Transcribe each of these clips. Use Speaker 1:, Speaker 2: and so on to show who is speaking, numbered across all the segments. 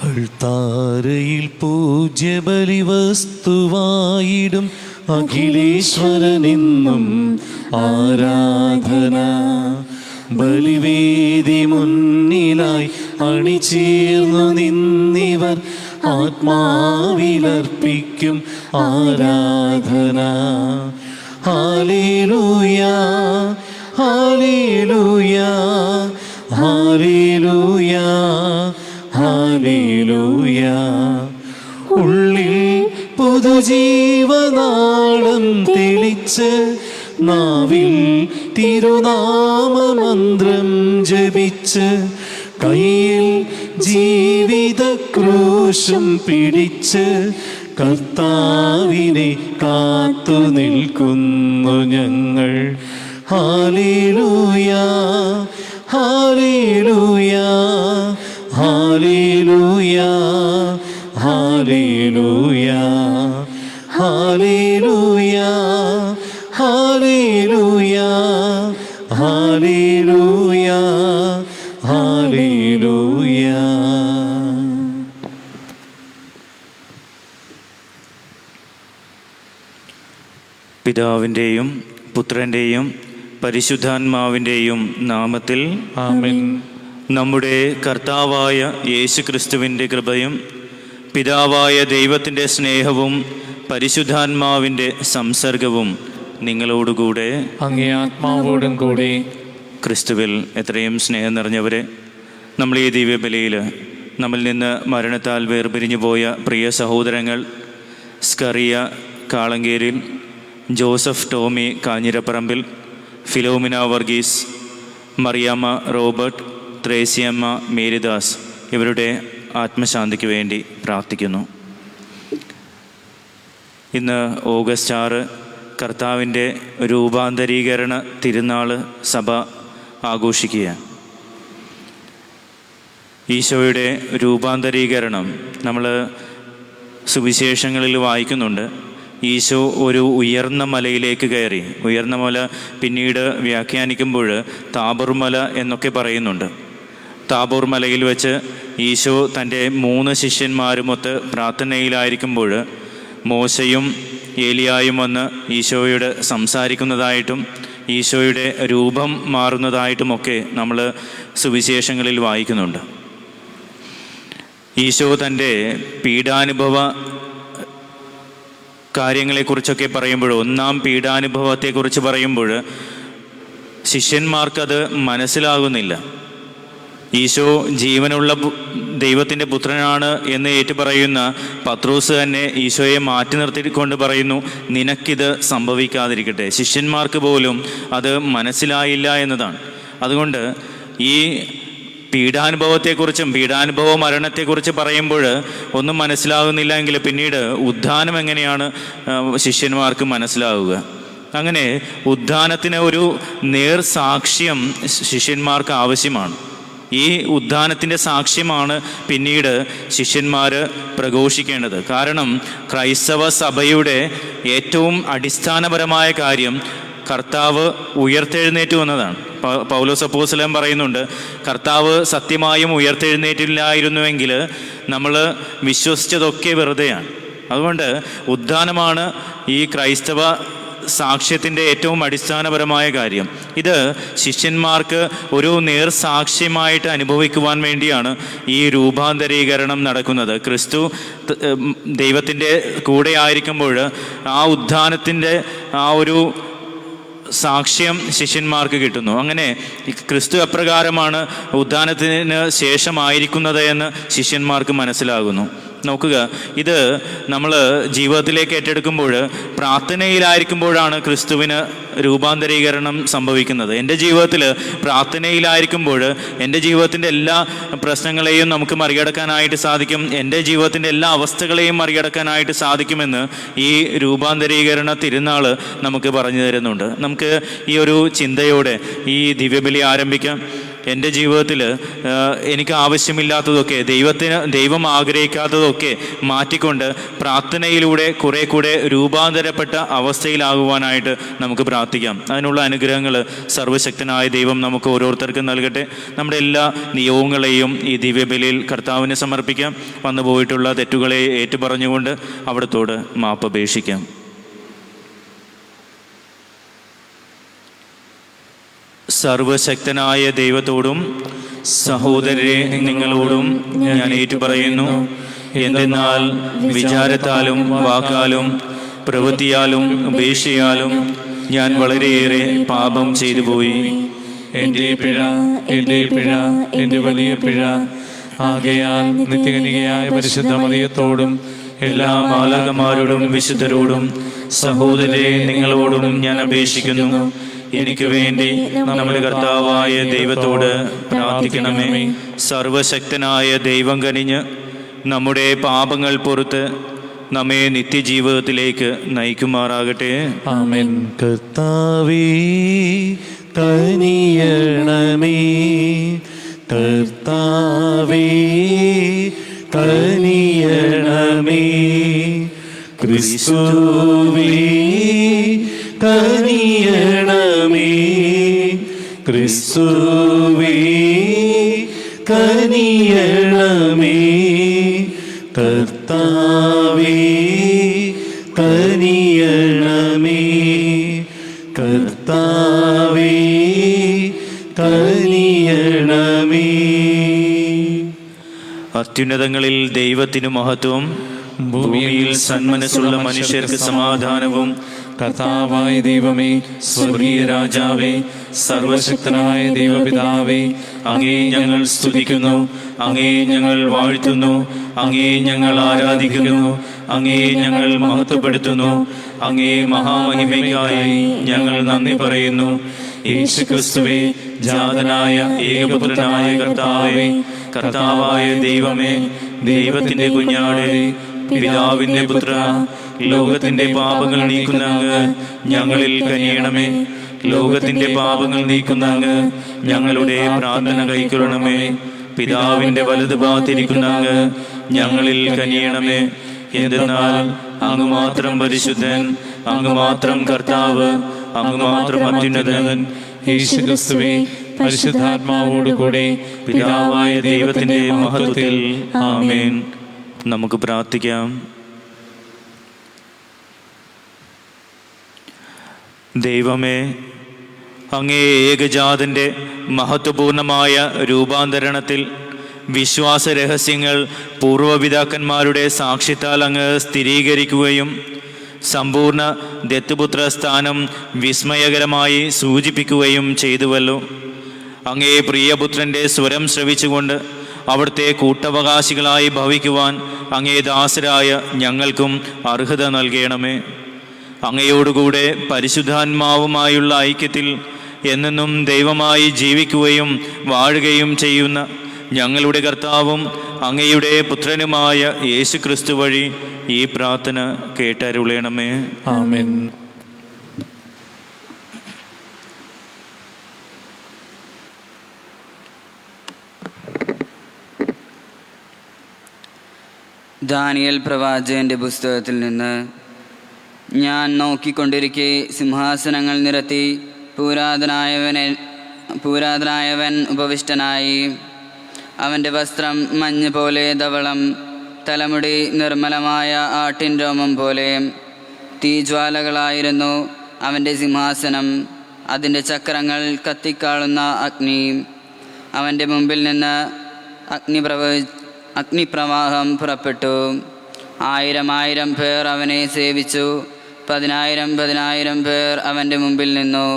Speaker 1: അൾത്താരയിൽ പൂജ്യബലി വസ്തുവായിടും അഖിലേശ്വരനെന്നും ആരാധന. ബലിവേദി മുന്നിലായി അണിചേർന്നു നിന്നിവർ ആത്മാവിലർപ്പിക്കും ആരാധന. ഹല്ലേലൂയാ ഹല്ലേലൂയാ ഹല്ലേലൂയാ ഹല്ലേലൂയാ. ഉള്ളിൽ പുതുജീവനാളം തെളിച്ച് നാവിൽ തിരുനാമമന്ത്രം ജപിച്ച് കയ്യിൽ ജീവിത ക്രൂശും പിടിച്ച് കർത്താവിനെ കാത്തു നിൽക്കുന്നു ഞങ്ങൾ. ഹല്ലേലൂയാ ഹല്ലേലൂയാ ഹല്ലേലൂയാ ഹല്ലേലൂയാ ഹല്ലേലൂയാ ഹല്ലേലൂയാ ഹല്ലേലൂയാ ഹല്ലേലൂയാ.
Speaker 2: പിതാവിൻ്റെയും പുത്രൻ്റെയും പരിശുദ്ധാത്മാവിൻ്റെയും നാമത്തിൽ
Speaker 1: ആമേൻ.
Speaker 2: നമ്മുടെ കർത്താവായ യേശുക്രിസ്തുവിൻ്റെ കൃപയും പിതാവായ ദൈവത്തിൻ്റെ സ്നേഹവും പരിശുദ്ധാത്മാവിൻ്റെ സംസർഗവും നിങ്ങളോടുകൂടെ
Speaker 1: അങ്ങേ ആത്മാവോടും കൂടെ.
Speaker 2: ക്രിസ്തുവിൽ എത്രയും സ്നേഹം നിറഞ്ഞവരെ, നമ്മൾ ഈ ദിവ്യബലിയിൽ നമ്മിൽ നിന്ന് മരണത്താൽ വേർപിരിഞ്ഞു പോയ പ്രിയ സഹോദരങ്ങൾ സ്കറിയ കാളങ്കേരിൽ, ജോസഫ് ടോമി കാഞ്ഞിരപ്പറമ്പിൽ, ഫിലോമിന വർഗീസ്, മറിയാമ്മ റോബർട്ട്, ത്രേസ്യമ്മ മേരിദാസ് ഇവരുടെ ആത്മശാന്തിക്ക് വേണ്ടി പ്രാർത്ഥിക്കുന്നു. ഇന്ന് ഓഗസ്റ്റ് 6 കർത്താവിൻ്റെ രൂപാന്തരീകരണ തിരുനാൾ സഭ ആഘോഷിക്കുകയാണ്. ഈശോയുടെ രൂപാന്തരീകരണം നമ്മൾ സുവിശേഷങ്ങളിൽ വായിക്കുന്നുണ്ട്. ഈശോ ഒരു ഉയർന്ന മലയിലേക്ക് കയറി. ഉയർന്ന മല പിന്നീട് വ്യാഖ്യാനിക്കുമ്പോൾ താബോർ മല എന്നൊക്കെ പറയുന്നുണ്ട്. താബോർ മലയിൽ വെച്ച് ഈശോ തൻ്റെ 3 ശിഷ്യന്മാരുമൊത്ത് പ്രാർത്ഥനയിലായിരിക്കുമ്പോൾ മോശയും ഏലിയായും വന്ന് ഈശോയോട് സംസാരിക്കുന്നതായിട്ടും ഈശോയുടെ രൂപം മാറുന്നതായിട്ടുമൊക്കെ നമ്മൾ സുവിശേഷങ്ങളിൽ വായിക്കുന്നുണ്ട്. ഈശോ തൻ്റെ പീഡാനുഭവ കാര്യങ്ങളെക്കുറിച്ചൊക്കെ പറയുമ്പോൾ, 1ാം പീഡാനുഭവത്തെക്കുറിച്ച് പറയുമ്പോൾ ശിഷ്യന്മാർക്കത് മനസ്സിലാകുന്നില്ല. ഈശോ ജീവനുള്ള ദൈവത്തിൻ്റെ പുത്രനാണ് എന്ന് ഏറ്റുപറയുന്ന പത്രോസ് തന്നെ ഈശോയെ മാറ്റി നിർത്തിക്കൊണ്ട് പറയുന്നു, നിനക്കിത് സംഭവിക്കാതിരിക്കട്ടെ. ശിഷ്യന്മാർക്ക് പോലും അത് മനസ്സിലായില്ല എന്നതാണ്. അതുകൊണ്ട് ഈ പീഡാനുഭവത്തെക്കുറിച്ചും പീഡാനുഭവ മരണത്തെക്കുറിച്ച് പറയുമ്പോൾ ഒന്നും മനസ്സിലാകുന്നില്ല എങ്കിൽ പിന്നീട് ഉദ്ധാനം എങ്ങനെയാണ് ശിഷ്യന്മാർക്ക് മനസ്സിലാവുക? അങ്ങനെ ഉദ്ധാനത്തിന് ഒരു നേർസാക്ഷ്യം ശിഷ്യന്മാർക്ക് ആവശ്യമാണ്. ഈ ഉദ്ധാനത്തിൻ്റെ സാക്ഷ്യമാണ് പിന്നീട് ശിഷ്യന്മാർ പ്രഘോഷിക്കേണ്ടത്. കാരണം ക്രൈസ്തവ സഭയുടെ ഏറ്റവും അടിസ്ഥാനപരമായ കാര്യം കർത്താവ് ഉയർത്തെഴുന്നേറ്റു എന്നതാണ്. പൗലോസ് അപ്പോസ്തലൻ പറയുന്നുണ്ട്, കർത്താവ് സത്യമായും ഉയർത്തെഴുന്നേറ്റില്ലായിരുന്നുവെങ്കിൽ നമ്മൾ വിശ്വസിച്ചതൊക്കെ വെറുതെയാണ്. അതുകൊണ്ട് ഉദ്ധാനമാണ് ഈ ക്രൈസ്തവ സാക്ഷ്യത്തിൻ്റെ ഏറ്റവും അടിസ്ഥാനപരമായ കാര്യം. ഇത് ശിഷ്യന്മാർക്ക് ഒരു നേർസാക്ഷ്യമായിട്ട് അനുഭവിക്കുവാൻ വേണ്ടിയാണ് ഈ രൂപാന്തരീകരണം നടക്കുന്നത്. ക്രിസ്തു ദൈവത്തിൻ്റെ കൂടെ ആയിരിക്കുമ്പോൾ ആ ഉദ്ധാനത്തിൻ്റെ ആ ഒരു സാക്ഷ്യം ശിഷ്യന്മാർക്ക് കിട്ടുന്നു. അങ്ങനെ ക്രിസ്തു എപ്രകാരമാണ് ഉദ്ധാനത്തിന് ശേഷമായിരിക്കുന്നത് എന്ന് ശിഷ്യന്മാർക്ക് മനസ്സിലാകുന്നു. നോക്കുക, ഇത് നമ്മൾ ജീവിതത്തിലേക്ക് ഏറ്റെടുക്കുമ്പോൾ പ്രാർത്ഥനയിലായിരിക്കുമ്പോഴാണ് ക്രിസ്തുവിന് രൂപാന്തരീകരണം സംഭവിക്കുന്നത്. എൻ്റെ ജീവിതത്തിൽ പ്രാർത്ഥനയിലായിരിക്കുമ്പോൾ എൻ്റെ ജീവിതത്തിൻ്റെ എല്ലാ പ്രശ്നങ്ങളെയും നമുക്ക് മറികടക്കാനായിട്ട് സാധിക്കും. എൻ്റെ ജീവിതത്തിൻ്റെ എല്ലാ അവസ്ഥകളെയും മറികടക്കാനായിട്ട് സാധിക്കുമെന്ന് ഈ രൂപാന്തരീകരണ തിരുനാൾ നമുക്ക് പറഞ്ഞു തരുന്നുണ്ട്. നമുക്ക് ഈ ഒരു ചിന്തയോടെ ഈ ദിവ്യബലി ആരംഭിക്കാം. എൻ്റെ ജീവിതത്തിൽ എനിക്ക് ആവശ്യമില്ലാത്തതൊക്കെ ദൈവം ആഗ്രഹിക്കാത്തതൊക്കെ മാറ്റിക്കൊണ്ട് പ്രാർത്ഥനയിലൂടെ കുറെ കൂടെ രൂപാന്തരപ്പെട്ട അവസ്ഥയിലാകുവാനായിട്ട് നമുക്ക് പ്രാർത്ഥിക്കാം. അതിനുള്ള അനുഗ്രഹങ്ങൾ സർവ്വശക്തനായ ദൈവം നമുക്ക് ഓരോരുത്തർക്കും നൽകട്ടെ. നമ്മുടെ എല്ലാ നിയോഗങ്ങളെയും ഈ ദിവ്യബലിയിൽ കർത്താവിന് സമർപ്പിക്കാം. വന്നുപോയിട്ടുള്ള തെറ്റുകളെ ഏറ്റുപറഞ്ഞുകൊണ്ട് അവിടത്തോട് മാപ്പപേക്ഷിക്കാം. സർവശക്തനായ ദൈവത്തോടും സഹോദരരെ നിങ്ങളോടും ഞാൻ ഏറ്റുപറയുന്നു. എന്തെന്നാൽ വിചാരത്താലും വാക്കാലും പ്രവൃത്തിയാലും ഉപേക്ഷയാലും ഞാൻ വളരെയേറെ പാപം ചെയ്തു പോയി.
Speaker 1: എൻ്റെ പിഴ, എൻ്റെ വലിയ പിഴ. ആകയാൽ നിത്യകന്യകയായ പരിശുദ്ധ മറിയത്തോടും
Speaker 2: എല്ലാ മാലാഖമാരോടും വിശുദ്ധരോടും സഹോദരരെ നിങ്ങളോടും ഞാൻ അപേക്ഷിക്കുന്നു, എനിക്ക് വേണ്ടി നമ്മുടെ കർത്താവായ ദൈവത്തോട് പ്രാർത്ഥിക്കണമേ. സർവശക്തനായ ദൈവം കനിഞ്ഞ് നമ്മുടെ പാപങ്ങൾ പുറത്ത് നമ്മെ നിത്യജീവിതത്തിലേക്ക് നയിക്കുമാറാകട്ടെ.
Speaker 1: ആമേൻ. കർത്താവേ കനിയണമേ, കർത്താവേ കനിയണമേ, ക്രിസ്തുവേ കനിയണമേ, ക്രിസ്തുവേ കനിയണമേ, കർത്താവേ കനിയണമേ, കർത്താവേ കനിയണമേ.
Speaker 2: അത്യുന്നതങ്ങളിൽ ദൈവത്തിനു മഹത്വം, ഭൂമിയിൽ സന്മനസ്സുള്ള മനുഷ്യർക്ക് സമാധാനവും.
Speaker 1: കർത്താവായ ദൈവമേ, സ്വർഗീയ രാജാവേ, സർവശക്തനായ ദൈവപിതാവേ,
Speaker 2: അങ്ങേ ഞങ്ങൾ സ്തുതിക്കുന്നു, അങ്ങേ ഞങ്ങൾ വാഴ്ത്തുന്നു, അങ്ങേ ഞങ്ങൾ ആരാധിക്കുന്നു, അങ്ങേ ഞങ്ങൾ മഹത്വപ്പെടുത്തുന്നു. അങ്ങേ മഹാമഹിമയ്ക്കായി ഞങ്ങൾ നന്ദി പറയുന്നു. യേശുക്രിസ്തുവേ, ജാതനായ ഏകപുത്രനായ കർത്താവേ, കർത്താവായ ദൈവമേ, ദൈവത്തിന്റെ കുഞ്ഞാടേ, പിതാവിന്റെ പുത്ര, ലോകത്തിന്റെ പാപങ്ങൾ നീക്കുന്ന അങ്ങ് ഞങ്ങളിൽ കനിയണമേ. ലോകത്തിന്റെ പാപങ്ങൾ നീക്കുന്ന അങ്ങ് ഞങ്ങളുടെ പ്രാർത്ഥന കൈക്കൊള്ളണമേ. പിതാവിന്റെ വലതു ഭാഗത്തിരിക്കുന്ന അങ്ങ് ഞങ്ങളിൽ കനിയണമേ. എന്തെന്നാൽ അങ്ങ് മാത്രം പരിശുദ്ധൻ, അങ്ങ് മാത്രം കർത്താവ്, അങ്ങ് മാത്രം അത്യുന്നതൻ.
Speaker 1: യേശുക്രിസ്തുവേ, പരിശുദ്ധാത്മാവോടുകൂടെ
Speaker 2: പിതാവായ ദൈവത്തിന്റെ മഹത്വത്തിൽ ആമേൻ. നമുക്ക് പ്രാർത്ഥിക്കാം. ദൈവമേ, അങ്ങേ ഏകജാതന്റെ മഹത്വപൂർണമായ രൂപാന്തരണത്തിൽ വിശ്വാസ രഹസ്യങ്ങൾ പൂർവ്വപിതാക്കന്മാരുടെ സാക്ഷ്യത്താൽ അങ്ങ് സ്ഥിരീകരിക്കുകയും സമ്പൂർണ്ണ ദത്തുപുത്ര സ്ഥാനം വിസ്മയകരമായി സൂചിപ്പിക്കുകയും ചെയ്തുവല്ലോ. അങ്ങേ പ്രിയപുത്രൻ്റെ സ്വരം ശ്രവിച്ചുകൊണ്ട് അവിടുത്തെ കൂട്ടവകാശികളായി ഭവിക്കുവാൻ അങ്ങേ ദാസരായ ഞങ്ങൾക്കും അർഹത നൽകണമേ. അങ്ങയോടുകൂടെ പരിശുദ്ധാത്മാവുമായുള്ള ഐക്യത്തിൽ എന്നെന്നും ദൈവമായി ജീവിക്കുകയും വാഴുകയും ചെയ്യുന്ന ഞങ്ങളുടെ കർത്താവും അങ്ങയുടെ പുത്രനുമായ യേശുക്രിസ്തു വഴി ഈ പ്രാർത്ഥന കേട്ടരുളണമേ.
Speaker 1: ആമേൻ.
Speaker 3: ദാനിയേൽ പ്രവാചകന്റെ പുസ്തകത്തിൽ നിന്ന്. ഞാൻ നോക്കിക്കൊണ്ടിരിക്കെ സിംഹാസനങ്ങൾ നിരത്തി പുരാതനായവൻ ഉപവിഷ്ടനായി. അവൻ്റെ വസ്ത്രം മഞ്ഞ് പോലെ ധവളം, തലമുടി നിർമ്മലമായ ആട്ടിൻ രോമം പോലെ. തീജ്വാലകളായിരുന്നു അവൻ്റെ സിംഹാസനം, അതിൻ്റെ ചക്രങ്ങൾ കത്തിക്കാളുന്ന അഗ്നി. അവൻ്റെ മുമ്പിൽ നിന്ന് അഗ്നിപ്രവാഹം പുറപ്പെട്ടു. 1000 പേർ അവനെ സേവിച്ചു. 10,000 പേർ അവൻ്റെ മുമ്പിൽ നിന്നു.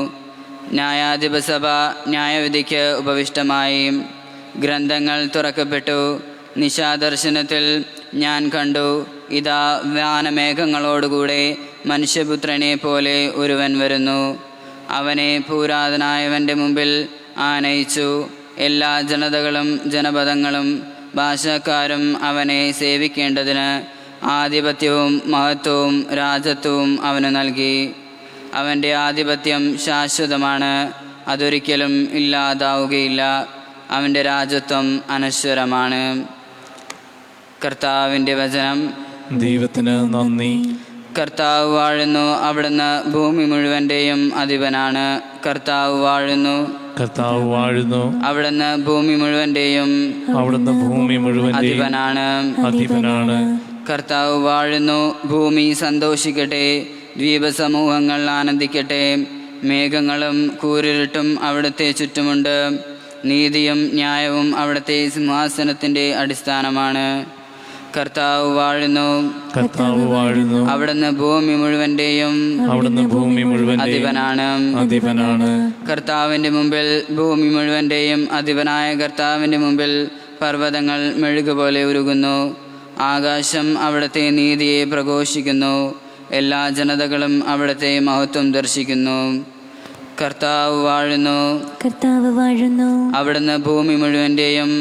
Speaker 3: ന്യായാധിപസഭ ന്യായവിധിക്ക് ഉപവിഷ്ടമായി. ഗ്രന്ഥങ്ങൾ തുറക്കപ്പെട്ടു. നിശാദർശനത്തിൽ ഞാൻ കണ്ടു, ഇതാ വാനമേഘങ്ങളോടുകൂടെ മനുഷ്യപുത്രനെ പോലെ ഒരുവൻ വരുന്നു. അവനെ പുരാതനായവൻ്റെ മുമ്പിൽ ആനയിച്ചു. എല്ലാ ജനതകളും ജനപദങ്ങളും ഭാഷക്കാരും അവനെ സേവിക്കേണ്ടതിന് ആധിപത്യവും മഹത്വവും രാജത്വവും അവന് നൽകി. അവൻ്റെ ആധിപത്യം ശാശ്വതമാണ്, അതൊരിക്കലും ഇല്ലാതാവുകയില്ല. അവൻ്റെ രാജത്വം അനശ്വരമാണ്. കർത്താവിൻ്റെ വചനം.
Speaker 1: ദൈവത്തിന് നന്ദി.
Speaker 3: കർത്താവ് വാഴുന്നു, അവിടുന്ന് ഭൂമി മുഴുവൻ്റെയും അധിപനാണ്. കർത്താവ് വാഴുന്നു,
Speaker 1: കർത്താവ് വാഴുന്നു,
Speaker 3: അവിടുന്ന് ഭൂമി മുഴുവൻ്റെയും
Speaker 1: അധിപനാണ്.
Speaker 3: കർത്താവ് വാഴുന്നു, ഭൂമി സന്തോഷിക്കട്ടെ, ദ്വീപസമൂഹങ്ങൾ ആനന്ദിക്കട്ടെ. മേഘങ്ങളും കൂരിരുട്ടും അവിടുത്തെ ചുറ്റുമുണ്ട്. നീതിയും ന്യായവും അവിടുത്തെ സിംഹാസനത്തിൻ്റെ അടിസ്ഥാനമാണ്. കർത്താവ് വാഴുന്നു, അവിടുന്ന് ഭൂമി മുഴുവൻ്റെയും അധിപനാണ്. കർത്താവിൻ്റെ മുമ്പിൽ, ഭൂമി മുഴുവൻ്റെയും അധിപനായ കർത്താവിൻ്റെ മുമ്പിൽ പർവ്വതങ്ങൾ മെഴുകുപോലെ ഉരുകുന്നു. ആകാശം അവിടുത്തെ നീതിയെ പ്രഘോഷിക്കുന്നു. എല്ലാ ജനതകളും അവിടുത്തെ മഹത്വം ദർശിക്കുന്നു. കർത്താവ് വാഴുന്നു, അവിടുന്ന് ഭൂമി മുഴുവൻ്റെയും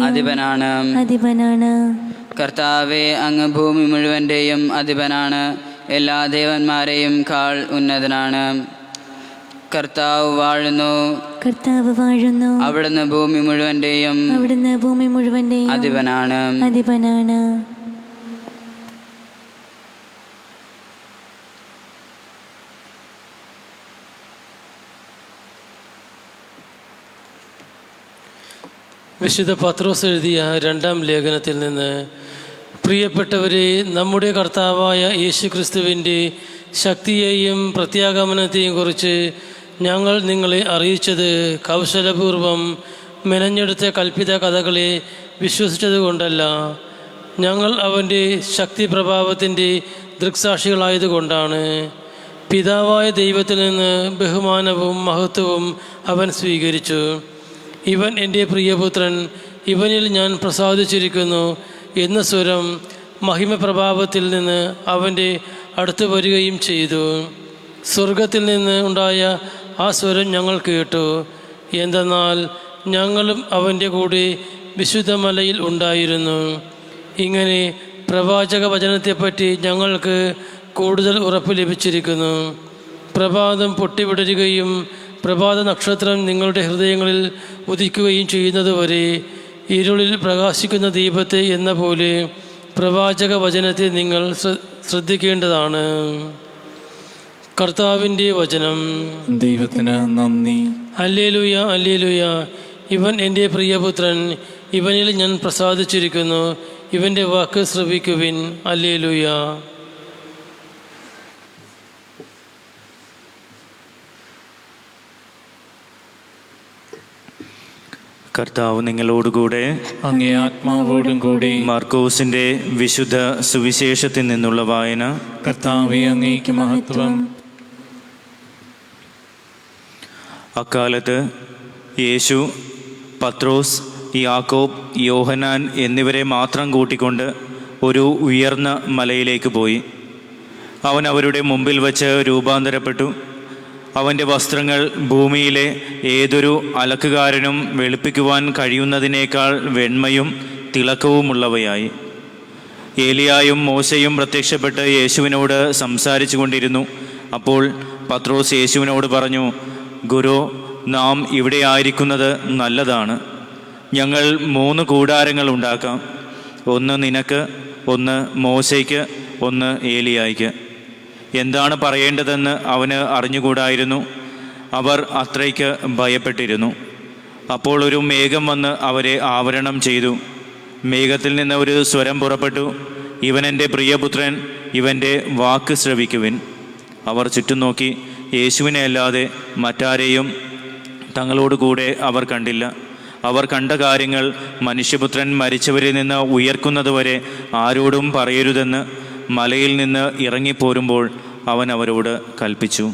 Speaker 3: അധിപനാണ്.
Speaker 4: കർത്താവേ,
Speaker 3: അങ്ങ് ഭൂമി മുഴുവൻ്റെയും അധിപനാണ്. എല്ലാ ദേവന്മാരെയും കാൾ ഉന്നതനാണ്. കർത്താവ് വാഴുന്നു, അവിടുന്ന് ഭൂമി മുഴുവൻ്റെയും അധിപനാണ്.
Speaker 4: വിശുദ്ധ പത്രോസ് എഴുതിയ 2-ാം ലേഖനത്തിൽ നിന്ന്: പ്രിയപ്പെട്ടവരെ, നമ്മുടെ കർത്താവായ യേശുക്രിസ്തുവിൻ്റെ ശക്തിയെയും പ്രത്യാഗമനത്തെയും കുറിച്ച് ഞങ്ങൾ നിങ്ങളെ അറിയിച്ചത് കൗശലപൂർവം മെനഞ്ഞെടുത്ത കൽപ്പിത കഥകളെ വിശ്വസിച്ചതുകൊണ്ടല്ല, ഞങ്ങൾ അവൻ്റെ ശക്തി പ്രഭാവത്തിൻ്റെ ദൃക്സാക്ഷികളായതുകൊണ്ടാണ്. പിതാവായ ദൈവത്തിൽ നിന്ന് ബഹുമാനവും മഹത്വവും അവൻ സ്വീകരിച്ചു. ഇവൻ എൻ്റെ പ്രിയപുത്രൻ, ഇവനിൽ ഞാൻ പ്രസാദിച്ചിരിക്കുന്നു എന്ന സ്വരം മഹിമപ്രഭാവത്തിൽ നിന്ന് അവൻ്റെ അടുത്ത് വരികയും ചെയ്തു. സ്വർഗത്തിൽ നിന്ന് ഉണ്ടായ ആ സ്വരം ഞങ്ങൾ കേട്ടു. എന്തെന്നാൽ ഞങ്ങളും അവൻ്റെ കൂടെ വിശുദ്ധമലയിൽ ഉണ്ടായിരുന്നു. ഇങ്ങനെ പ്രവാചക വചനത്തെപ്പറ്റി ഞങ്ങൾക്ക് കൂടുതൽ ഉറപ്പ് ലഭിച്ചിരിക്കുന്നു. പ്രഭാതം പൊട്ടിവിടരുകയും പ്രഭാത നക്ഷത്രം നിങ്ങളുടെ ഹൃദയങ്ങളിൽ ഉദിക്കുകയും ചെയ്യുന്നതുവരെ ഇരുളിൽ പ്രകാശിക്കുന്ന ദീപത്തെ എന്ന പോലെ പ്രവാചക വചനത്തെ നിങ്ങൾ ശ്രദ്ധിക്കേണ്ടതാണ്. കർത്താവിൻ്റെ വചനം.
Speaker 1: ദൈവത്തിന് നന്ദി.
Speaker 4: Hallelujah, hallelujah. ഇവൻ എൻ്റെ പ്രിയപുത്രൻ, ഇവനിൽ ഞാൻ പ്രസാദിച്ചിരിക്കുന്നു. ഇവൻ്റെ വാക്ക് ശ്രവിക്കുവിൻ. ഹല്ലേലൂയ.
Speaker 2: കർത്താവ് നിങ്ങളോടുകൂടെ,
Speaker 1: അങ്ങേ ആത്മാവോടും കൂടെ.
Speaker 2: മാർക്കോസിന്റെ വിശുദ്ധ സുവിശേഷത്തിൽ നിന്നുള്ള വായന.
Speaker 1: കർത്താവേ, അങ്ങേക്ക് മഹത്വം.
Speaker 2: അക്കാലത്ത് യേശു പത്രോസ്, യാക്കോബ്, യോഹന്നാൻ എന്നിവരെ മാത്രം കൂട്ടിക്കൊണ്ട് ഒരു ഉയർന്ന മലയിലേക്ക് പോയി. അവൻ അവരുടെ മുമ്പിൽ വച്ച് രൂപാന്തരപ്പെട്ടു. അവൻ്റെ വസ്ത്രങ്ങൾ ഭൂമിയിലെ ഏതൊരു അലക്കുകാരനും വെളുപ്പിക്കുവാൻ കഴിയുന്നതിനേക്കാൾ വെണ്മയും തിളക്കവുമുള്ളവയായി. ഏലിയായും മോശയും പ്രത്യക്ഷപ്പെട്ട് യേശുവിനോട് സംസാരിച്ചു കൊണ്ടിരുന്നു. അപ്പോൾ പത്രോസ് യേശുവിനോട് പറഞ്ഞു: ഗുരു, നാം ഇവിടെ ആയിരിക്കുന്നത് നല്ലതാണ്. ഞങ്ങൾ 3 കൂടാരങ്ങൾ ഉണ്ടാക്കാം. ഒന്ന് നിനക്ക്, ഒന്ന് മോശയ്ക്ക്, ഒന്ന് ഏലിയായ്ക്ക്. എന്താണ് പറയേണ്ടതെന്ന് അവന് അറിഞ്ഞുകൂടായിരുന്നു. അവർ അത്രയ്ക്ക് ഭയപ്പെട്ടിരുന്നു. അപ്പോൾ ഒരു മേഘം വന്ന് അവരെ ആവരണം ചെയ്തു. മേഘത്തിൽ നിന്ന് ഒരു സ്വരം പുറപ്പെട്ടു: ഇവൻ എൻ്റെ പ്രിയപുത്രൻ, ഇവൻ്റെ വാക്ക് ശ്രവിക്കുവിൻ. അവർ ചുറ്റും നോക്കി. യേശുവിനെ അല്ലാതെ മറ്റാരെയും തങ്ങളോടുകൂടെ അവർ കണ്ടില്ല. അവർ കണ്ട കാര്യങ്ങൾ മനുഷ്യപുത്രൻ മരിച്ചവരിൽ നിന്ന് ഉയർക്കുന്നതുവരെ ആരോടും പറയരുതെന്ന് മലയിൽ നിന്ന് ഇറങ്ങിപ്പോരുമ്പോൾ അവൻ അവരോട് കൽപ്പിച്ചു.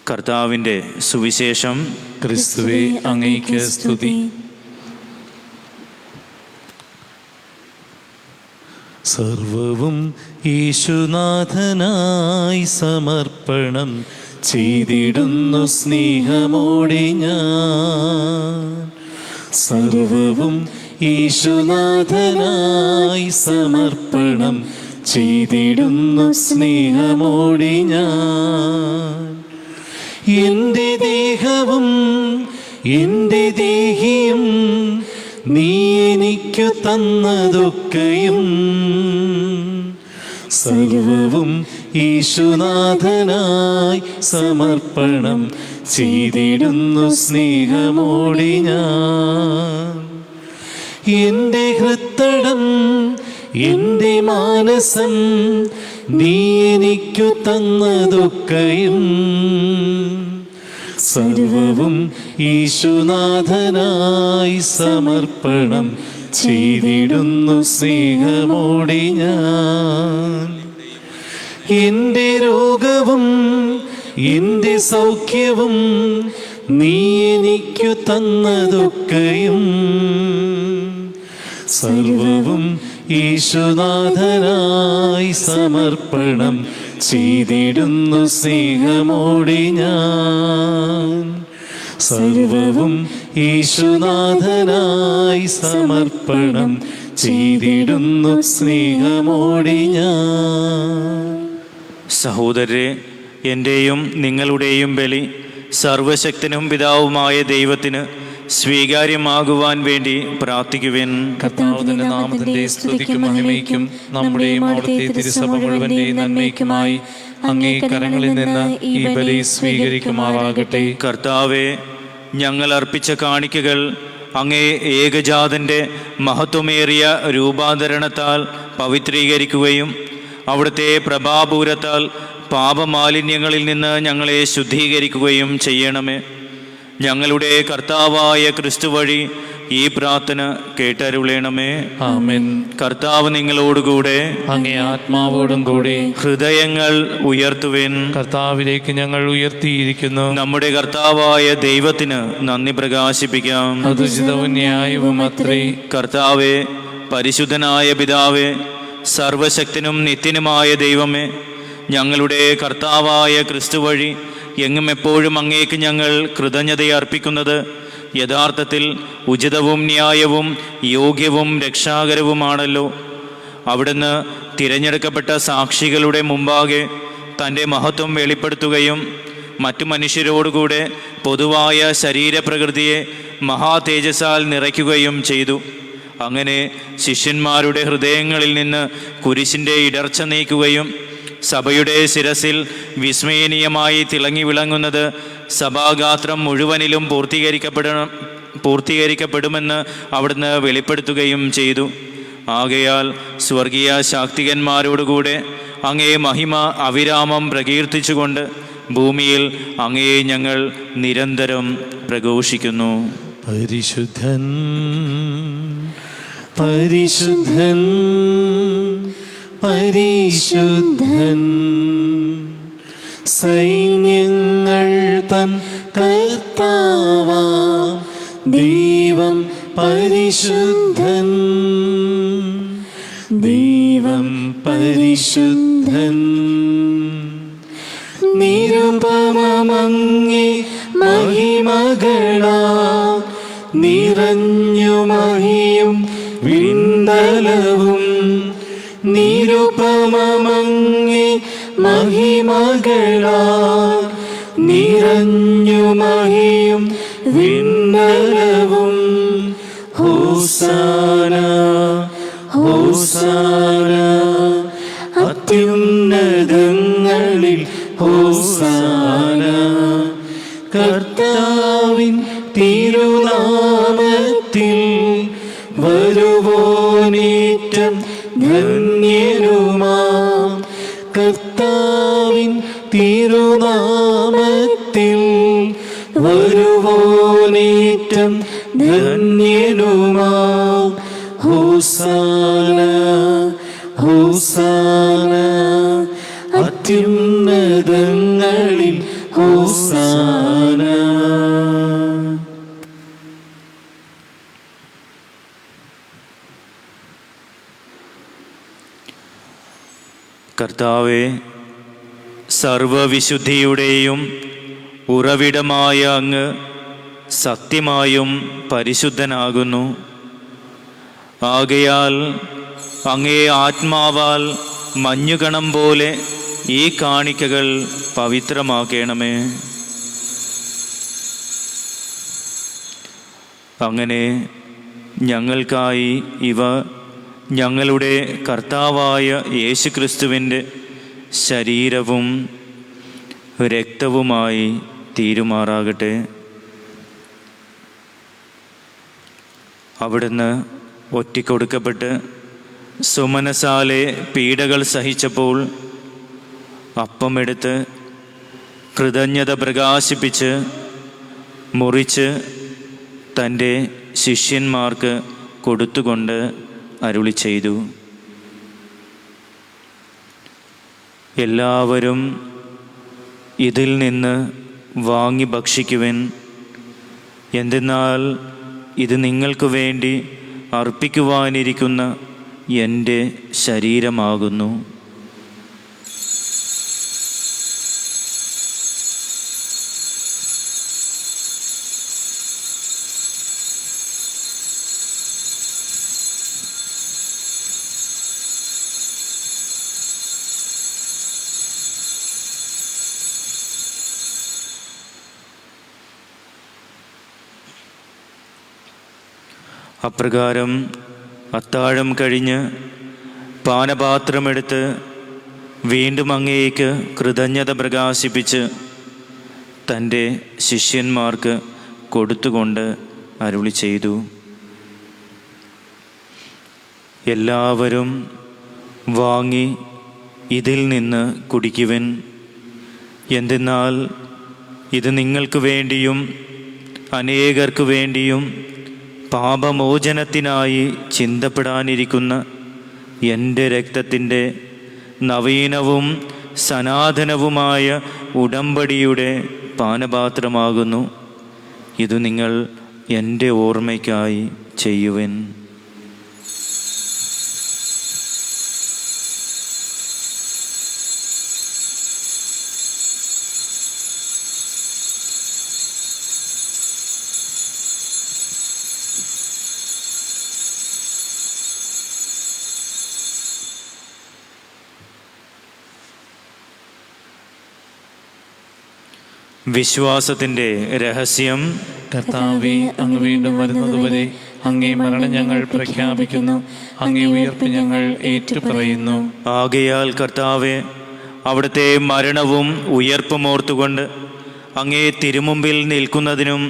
Speaker 2: കർത്താവിൻ്റെ സുവിശേഷം.
Speaker 1: ക്രിസ്തുവേ, അങ്ങേക്ക് സ്തുതി. സർവവും യേശുനാഥനായി സമർപ്പണം ചെയ്തിടുന്നു സ്നേഹമോടെ ഞാൻ. സർവവും യേശുനാഥനായി സമർപ്പണം ചെയ്തിടുന്നു സ്നേഹമോടെ ഞാൻ. എൻ്റെ ദേഹവും എൻ്റെ ദേഹിയും നീ എനിക്കു തന്നതൊക്കെയും സർവവും യേശുനാഥനായി സമർപ്പണം ചെയ്തിടുന്നു സ്നേഹമോടെ ഞാൻ. എൻ്റെ ഹൃത്തടം, എൻ്റെ മാനസം നീ എനിക്കു തന്നതൊക്കെയും സർവവും യേശുനാഥനായി സമർപ്പണം ചെയ്തിടുന്നു സ്നേഹമോടെ ഞാൻ. എൻ്റെ രോഗവും എൻ്റെ സൗഖ്യവും നീ എനിക്കു തന്നതൊക്കെയും സർവവും യേശുനാഥനായി സമർപ്പണം ചെയ്തിടുന്നു സ്നേഹമോടെ ഞാൻ. സർവവും യേശുനാഥനായി സമർപ്പണം ചെയ്തിടുന്നു സ്നേഹമോടെ ഞാൻ.
Speaker 2: സഹോദരരെ, എൻ്റെയും നിങ്ങളുടെയും ബലി സർവശക്തനും പിതാവുമായ ദൈവത്തിന് സ്വീകാര്യമാകുവാൻ വേണ്ടി പ്രാർത്ഥിക്കുവിൻ.
Speaker 1: കർത്താവിന്റെ നാമത്തിന്റെ സ്തുതിക്കും മഹിമയ്ക്കും നമ്മുടെയും അവിടുത്തെ തിരുസഭ മുഴുവന്റെയും നന്മയ്ക്കുമായി അങ്ങേ കരങ്ങളിൽ നിന്ന് ഈ ബലി സ്വീകരിക്കുമാറാകട്ടെ.
Speaker 2: കർത്താവെ, ഞങ്ങൾ അർപ്പിച്ച കാണിക്കകൾ അങ്ങേ ഏകജാതൻ്റെ മഹത്വമേറിയ രൂപാന്തരണത്താൽ പവിത്രീകരിക്കുകയും അവിടുത്തെ പ്രഭാപൂരത്താൽ പാപമാലിന്യങ്ങളിൽ നിന്ന് ഞങ്ങളെ ശുദ്ധീകരിക്കുകയും ചെയ്യണമേ. ഞങ്ങളുടെ കർത്താവായ ക്രിസ്തു വഴി ഈ പ്രാർത്ഥന കേട്ടരുളേണമേ.
Speaker 1: ആമേൻ.
Speaker 2: കർത്താവ് നിങ്ങളോടുകൂടെ,
Speaker 1: അങ്ങേ ആത്മാവോടും കൂടെ.
Speaker 2: ഹൃദയങ്ങൾ ഉയർത്തുവിൻ.
Speaker 1: കർത്താവിലേക്ക് ഞങ്ങൾ ഉയർത്തിയിരിക്കുന്നു.
Speaker 2: നമ്മുടെ കർത്താവായ ദൈവത്തിന് നന്ദി പ്രകാശിപ്പിക്കാം.
Speaker 1: അത് ഉചിതവും ന്യായവും അത്രേ.
Speaker 2: കർത്താവെ, പരിശുദ്ധനായ പിതാവേ, സർവശക്തനും നിത്യനുമായ ദൈവമേ, ഞങ്ങളുടെ കർത്താവായ ക്രിസ്തു വഴി എങ്ങും എപ്പോഴും അങ്ങേക്ക് ഞങ്ങൾ കൃതജ്ഞതയർപ്പിക്കുന്നത് യഥാർത്ഥത്തിൽ ഉചിതവും ന്യായവും യോഗ്യവും രക്ഷാകരവുമാണല്ലോ. അവിടുന്ന് തിരഞ്ഞെടുക്കപ്പെട്ട സാക്ഷികളുടെ മുമ്പാകെ തൻ്റെ മഹത്വം വെളിപ്പെടുത്തുകയും മറ്റു മനുഷ്യരോടുകൂടെ പൊതുവായ ശരീരപ്രകൃതിയെ മഹാതേജസാൽ നിറയ്ക്കുകയും ചെയ്തു. അങ്ങനെ ശിഷ്യന്മാരുടെ ഹൃദയങ്ങളിൽ നിന്ന് കുരിശിൻ്റെ ഇടർച്ച നീക്കുകയും സഭയുടെ ശിരസിൽ വിസ്മയനീയമായി തിളങ്ങി വിളങ്ങുന്നത് സഭാഗാത്രം മുഴുവനിലും പൂർത്തീകരിക്കപ്പെടുമെന്ന് അവിടുന്ന് വെളിപ്പെടുത്തുകയും ചെയ്തു. ആകയാൽ സ്വർഗീയ ശാക്തികന്മാരോടുകൂടെ അങ്ങേ മഹിമ അവിരാമം പ്രകീർത്തിച്ചുകൊണ്ട് ഭൂമിയിൽ അങ്ങയെ ഞങ്ങൾ നിരന്തരം പ്രഘോഷിക്കുന്നു.
Speaker 1: പരിശുദ്ധൻ, പരിശുദ്ധൻ, പരിശുദ്ധൻ, സൈന്യങ്ങൾ തൻ കർത്താവാം ദൈവം പരിശുദ്ധൻ, ദൈവം പരിശുദ്ധൻ. നിരുപമങ്ങേ മഹിമകളാ നിറഞ്ഞു മഹിയും വിണ്ടലവും. നിരുപമങ്ങേ മഹിമകളാ നിറഞ്ഞു മഹിയും വിണ്ടലവും. ഹോസാന, ഹോസാന, അത്യുന്നതങ്ങളിൽ ഹോസാന. കർത്താവിൻ തിരുനാമത്തിൽ വരുവോനേറ്റം ധന്യരുമാം. കർത്താവിൻ തിരുനാമത്തിൽ വരുവോനേറ്റം ധന്യരുമാം. ഹോസാന, ഹോസാന, അത്യുന്നതങ്ങളിൽ ഹോസാന.
Speaker 2: കർത്താവെ, സർവവിശുദ്ധിയുടെയും ഉറവിടമായ അങ്ങ് സത്യമായും പരിശുദ്ധനാകുന്നു. ആകയാൽ അങ്ങേ ആത്മാവാൽ മഞ്ഞുകണം പോലെ ഈ കാണിക്കകൾ പവിത്രമാക്കണമേ. അങ്ങനെ ഞങ്ങൾക്കായി ഇവ ഞങ്ങളുടെ കർത്താവായ യേശുക്രിസ്തുവിൻ്റെ ശരീരവും രക്തവുമായി തീരുമാറാകട്ടെ. അവിടുന്ന് ഒറ്റിക്കൊടുക്കപ്പെട്ട് സുമനസാലെ പീഡകൾ സഹിച്ചപ്പോൾ അപ്പമെടുത്ത് കൃതജ്ഞത പ്രകാശിപ്പിച്ച് മുറിച്ച് തൻ്റെ ശിഷ്യന്മാർക്ക് കൊടുത്തുകൊണ്ട് അരുളി ചെയ്തു, എല്ലാവരും ഇതിൽ നിന്ന് വാങ്ങി ഭക്ഷിക്കുവിൻ. എന്തെന്നാൽ ഇത് നിങ്ങൾക്ക് വേണ്ടി അർപ്പിക്കുവാനിരിക്കുന്ന എൻ്റെ ശരീരമാകുന്നു. അപ്രകാരം അത്താഴം കഴിഞ്ഞ് പാനപാത്രമെടുത്ത് വീണ്ടും അങ്ങേക്ക് കൃതജ്ഞത പ്രകാശിപ്പിച്ച് തൻ്റെ ശിഷ്യന്മാർക്ക് കൊടുത്തുകൊണ്ട് അരുളി ചെയ്തു, എല്ലാവരും വാങ്ങി ഇതിൽ നിന്ന് കുടിക്കുവിൻ. എന്തെന്നാൽ ഇത് നിങ്ങൾക്ക് വേണ്ടിയും അനേകർക്ക് വേണ്ടിയും പാപമോചനത്തിനായി ചിന്തപ്പെടാനിരിക്കുന്ന എൻ്റെ രക്തത്തിൻ്റെ നവീനവും സനാതനവുമായ ഉടമ്പടിയുടെ പാനപാത്രമാകുന്നു. ഇത് നിങ്ങൾ എൻ്റെ ഓർമ്മയ്ക്കായി ചെയ്യുവിൻ. വിശ്വാസത്തിൻ്റെ രഹസ്യം.
Speaker 1: കർത്താവേ, അങ്ങ് വീണ്ടും വരുന്നതുവരെ അങ്ങേ മരണം ഞങ്ങൾ പ്രഖ്യാപിക്കുന്നു, അങ്ങേ ഉയർപ്പ് ഞങ്ങൾ ഏറ്റുപറയുന്നു.
Speaker 2: ആകയാൽ കർത്താവേ, അവിടുത്തെ മരണവും ഉയർപ്പും ഓർത്തുകൊണ്ട് അങ്ങേ തിരുമുമ്പിൽ നിൽക്കുന്നതിനും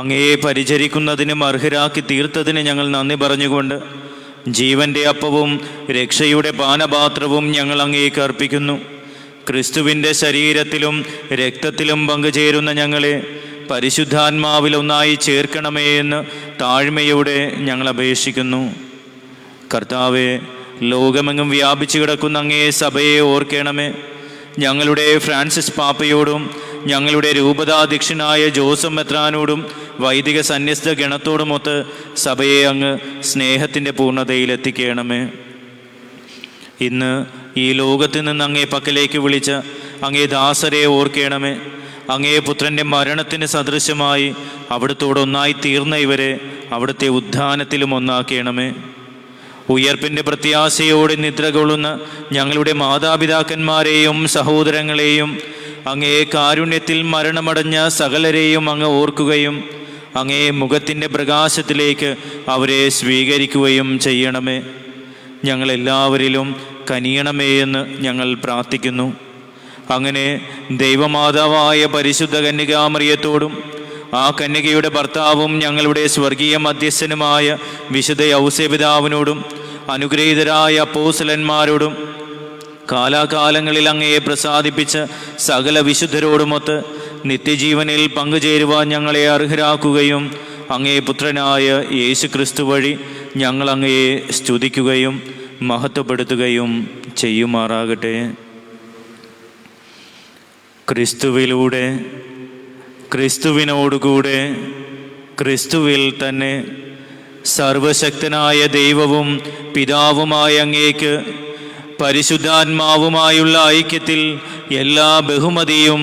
Speaker 2: അങ്ങയെ പരിചരിക്കുന്നതിനും അർഹരാക്കി തീർത്തതിന് ഞങ്ങൾ നന്ദി പറഞ്ഞുകൊണ്ട് ജീവൻ്റെ അപ്പവും രക്ഷയുടെ പാനപാത്രവും ഞങ്ങൾ അങ്ങേക്ക് അർപ്പിക്കുന്നു. ക്രിസ്തുവിൻ്റെ ശരീരത്തിലും രക്തത്തിലും പങ്കുചേരുന്ന ഞങ്ങളെ പരിശുദ്ധാത്മാവിൽ ഒന്നായി ചേർക്കണമേ എന്ന് താഴ്മയോടെ ഞങ്ങൾ അപേക്ഷിക്കുന്നു. കർത്താവെ, ലോകമെങ്ങും വ്യാപിച്ചു കിടക്കുന്ന അങ്ങേ സഭയെ ഓർക്കണമേ. ഞങ്ങളുടെ ഫ്രാൻസിസ് പാപ്പയോടും ഞങ്ങളുടെ രൂപതാധ്യക്ഷനായ ജോസഫ് മെത്രാനോടും വൈദിക സന്യസ്ത ഗണത്തോടുമൊത്ത് സഭയെ അങ്ങ് സ്നേഹത്തിൻ്റെ പൂർണ്ണതയിലെത്തിക്കണമേ. ഇന്ന് ഈ ലോകത്തിൽ നിന്ന് അങ്ങേ പക്കലേക്ക് വിളിച്ച അങ്ങേ ദാസരെ ഓർക്കണമേ. അങ്ങേ പുത്രൻ്റെ മരണത്തിന് സദൃശമായി അവിടുത്തോടൊന്നായി തീർന്ന ഇവരെ അവിടുത്തെ ഉദ്ധാനത്തിലും ഒന്നാക്കണമേ. ഉയർപ്പിൻ്റെ പ്രത്യാശയോടെ നിദ്ര കൊള്ളുന്ന ഞങ്ങളുടെ മാതാപിതാക്കന്മാരെയും സഹോദരങ്ങളെയും അങ്ങേ കാരുണ്യത്തിൽ മരണമടഞ്ഞ സകലരെയും അങ്ങ് ഓർക്കുകയും അങ്ങേ മുഖത്തിൻ്റെ പ്രകാശത്തിലേക്ക് അവരെ സ്വീകരിക്കുകയും ചെയ്യണമേ. ഞങ്ങളെല്ലാവരിലും കനിയണമേ എന്ന് ഞങ്ങൾ പ്രാർത്ഥിക്കുന്നു. അങ്ങനെ ദൈവമാതാവായ പരിശുദ്ധ കന്യകാമറിയത്തോടും ആ കന്യകയുടെ ഭർത്താവും ഞങ്ങളുടെ സ്വർഗീയ മധ്യസ്ഥനുമായ വിശുദ്ധ യൗസേപിതാവിനോടും അനുഗ്രഹീതരായ അപ്പോസ്തലന്മാരോടും കാലാകാലങ്ങളിൽ അങ്ങയെ പ്രസാദിപ്പിച്ച സകല വിശുദ്ധരോടുമൊത്ത് നിത്യജീവനിൽ പങ്കുചേരുവാൻ ഞങ്ങളെ അർഹരാക്കുകയും അങ്ങേ പുത്രനായ യേശുക്രിസ്തു വഴി ഞങ്ങൾ അങ്ങയെ സ്തുതിക്കുകയും മഹത്വപ്പെടുത്തുകയും ചെയ്യുമാറാകട്ടെ. ക്രിസ്തുവിലൂടെ, ക്രിസ്തുവിനോടുകൂടെ, ക്രിസ്തുവിൽ തന്നെ സർവശക്തനായ ദൈവവും പിതാവുമായ അങ്ങേക്ക് പരിശുദ്ധാത്മാവുമായുള്ള ഐക്യത്തിൽ എല്ലാ ബഹുമതിയും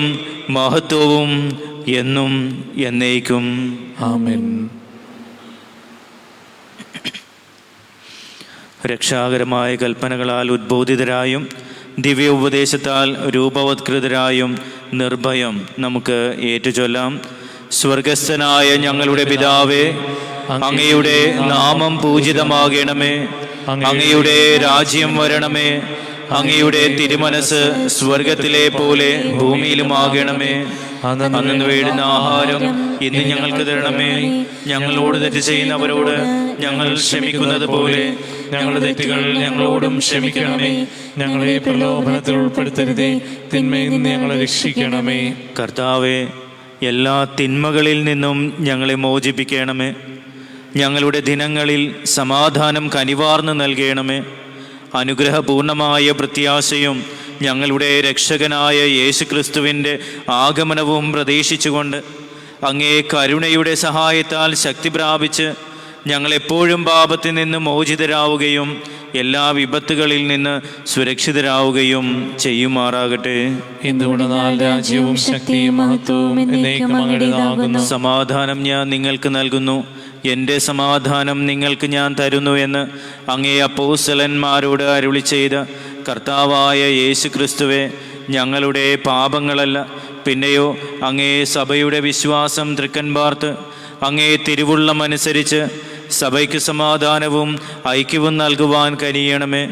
Speaker 2: മഹത്വവും എന്നും എന്നേക്കും
Speaker 1: ആമേൻ.
Speaker 2: രക്ഷാകരമായ കൽപ്പനകളാൽ ഉദ്ബോധിതരായും ദിവ്യ ഉപദേശത്താൽ രൂപവത്കൃതരായും നിർഭയം നമുക്ക് ഏറ്റുചൊല്ലാം. സ്വർഗസ്ഥനായ ഞങ്ങളുടെ പിതാവേ, അങ്ങയുടെ നാമം പൂജിതമാകണമേ. അങ്ങയുടെ രാജ്യം വരണമേ. അങ്ങയുടെ തിരുമനസ് സ്വർഗത്തിലെ പോലെ ഭൂമിയിലുമാകണമേ. അന്നു വേണ്ടുന്ന ആഹാരം ഇന്ന് ഞങ്ങൾക്ക് തരണമേ. ഞങ്ങളോട് തെറ്റ് ചെയ്യുന്നവരോട് ഞങ്ങൾ ക്ഷമിക്കുന്നത് പോലെ ഞങ്ങളുടെ തെറ്റുകൾ ഞങ്ങളോടും ക്ഷമിക്കണമേ.
Speaker 1: ഞങ്ങളെ പ്രലോഭനത്തിൽ ഉൾപ്പെടുത്തരുതേ, തിന്മയിൽ നിന്ന് ഞങ്ങളെ രക്ഷിക്കണമേ.
Speaker 2: കർത്താവെ, എല്ലാ തിന്മകളിൽ നിന്നും ഞങ്ങളെ മോചിപ്പിക്കണമേ. ഞങ്ങളുടെ ദിനങ്ങളിൽ സമാധാനം കനിവാർന്ന് നൽകണമേ. അനുഗ്രഹപൂർണമായ പ്രത്യാശയും ഞങ്ങളുടെ രക്ഷകനായ യേശുക്രിസ്തുവിൻ്റെ ആഗമനവും പ്രതീക്ഷിച്ചുകൊണ്ട് അങ്ങേ കരുണയുടെ സഹായത്താൽ ശക്തി പ്രാപിച്ച് ഞങ്ങളെപ്പോഴും പാപത്തിൽ നിന്ന് മോചിതരാവുകയും എല്ലാ വിപത്തുകളിൽ നിന്ന് സുരക്ഷിതരാവുകയും ചെയ്യുമാറാകട്ടെ.
Speaker 1: എന്തുകൊണ്ടെന്നാൽ രാജ്യവും ശക്തിയും മഹത്വവും എന്നേക്കും അങ്ങയുടേതാകുന്നു.
Speaker 2: സമാധാനം ഞാൻ നിങ്ങൾക്ക് നൽകുന്നു, എൻ്റെ സമാധാനം നിങ്ങൾക്ക് ഞാൻ തരുന്നു എന്ന് അങ്ങേ അപ്പോസ്തലന്മാരോട് അരുളി ചെയ്ത കർത്താവായ യേശു ക്രിസ്തുവെ, ഞങ്ങളുടെ പാപങ്ങളല്ല പിന്നെയോ അങ്ങേ സഭയുടെ വിശ്വാസം തൃക്കൻ പാർത്ത് അങ്ങേ തിരുവുള്ളമനുസരിച്ച് സഭയ്ക്ക് സമാധാനവും ഐക്യവും നൽകുവാൻ കനിയണമേ.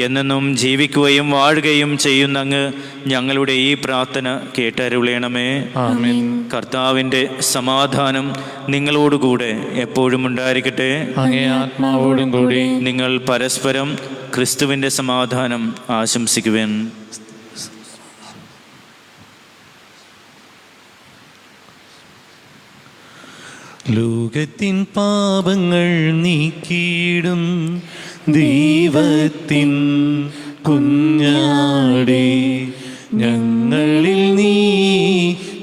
Speaker 2: എന്നെന്നും ജീവിക്കുകയും വാഴുകയും ചെയ്യുന്ന അങ്ങ് ഞങ്ങളുടെ ഈ പ്രാർത്ഥന കേട്ടരുളയണമേ.
Speaker 1: ആമേൻ.
Speaker 2: കർത്താവിൻ്റെ സമാധാനം നിങ്ങളോടുകൂടെ എപ്പോഴും ഉണ്ടായിരിക്കട്ടെ.
Speaker 1: അങ്ങേ ആത്മാവോടും കൂടി.
Speaker 2: നിങ്ങൾ പരസ്പരം ക്രിസ്തുവിൻ്റെ സമാധാനം ആശംസിക്കുവേൻ.
Speaker 1: ലോകത്തിൻ പാപങ്ങൾ നീക്കിയിടും ദൈവത്തിൻ കുഞ്ഞാടേ, ഞങ്ങളിൽ നീ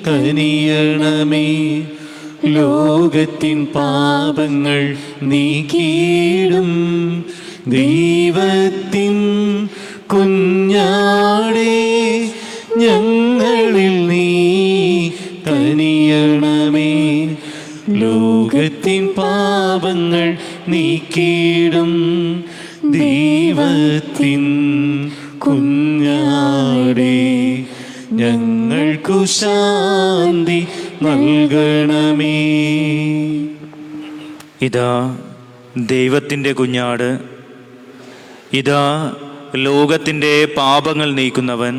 Speaker 1: കനിയണമേ. ലോകത്തിൻ പാപങ്ങൾ നീക്കിയിടും ദൈവത്തിൻ കുഞ്ഞാടേ, ഞങ്ങളിൽ നീ കനിയണമേ. ലോകത്തിൻ പാപങ്ങൾ നീക്കിയിടും ദൈവത്തിൻ കുഞ്ഞാടേ, ഞങ്ങൾക്കു ശാന്തി നൽകണമേ.
Speaker 2: ഇതാ ദൈവത്തിൻ്റെ കുഞ്ഞാട്, ഇതാ ലോകത്തിൻ്റെ പാപങ്ങൾ നീക്കുന്നവൻ.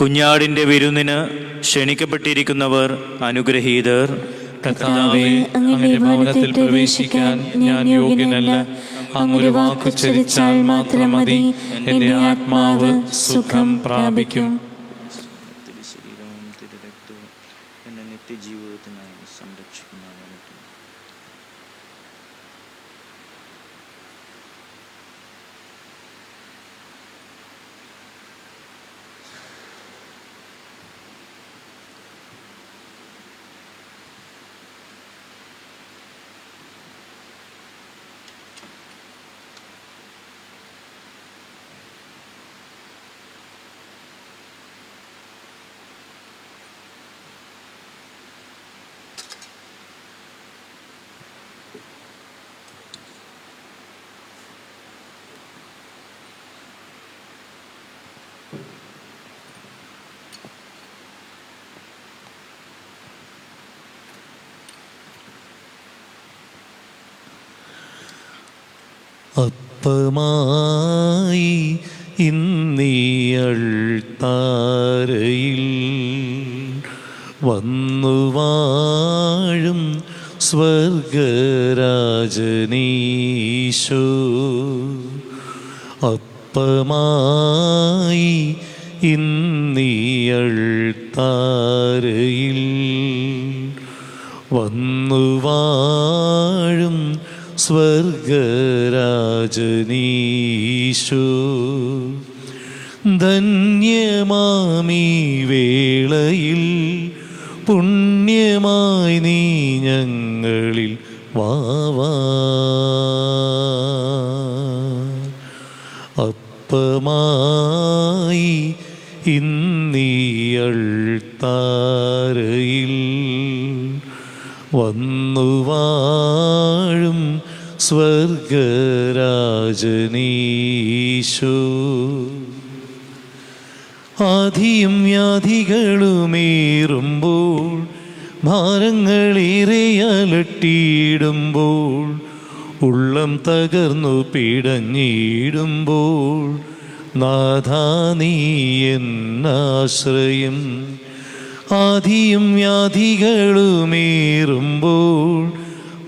Speaker 2: കുഞ്ഞാടിൻ്റെ വിരുന്നിന് ക്ഷണിക്കപ്പെട്ടിരിക്കുന്നവർ അനുഗ്രഹീതർ.
Speaker 1: കർത്താവേ, അങ്ങയുടെ ഭവനത്തിൽ പ്രവേശിക്കാൻ ഞാൻ യോഗ്യനല്ല. അങ്ങൊരു വാക്കുച്ചരിച്ചാൽ മാത്രം മതി, എൻ്റെ ആത്മാവ് സുഖം പ്രാപിക്കും. അപ്പമായി ഇന്നീയൾത്താരയിൽ വന്നു വാഴും സ്വർഗരാജനീശോ, അപ്പമായി ഇന്നീയൾത്താരയിൽ വന്നു വാഴും സ്വർഗരാജനീശോ, ധന്യമാമീ വേളയിൽ പുണ്യമായി നീ ഞങ്ങളിൽ വാവാ. അപ്പമായി ഇന്നീയൾത്താരയിൽ വന്നു വാഴും സ്വർഗരാജനീശോ, ആധിയും വ്യാധികളുമേറുമ്പോൾ ഭാരങ്ങളേറിയലട്ടിയിടുമ്പോൾ ഉള്ളം തകർന്നു പിടഞ്ഞിടുമ്പോൾ നാഥാ നീ എന്നാശ്രയം. ആധിയും വ്യാധികളുമേറുമ്പോൾ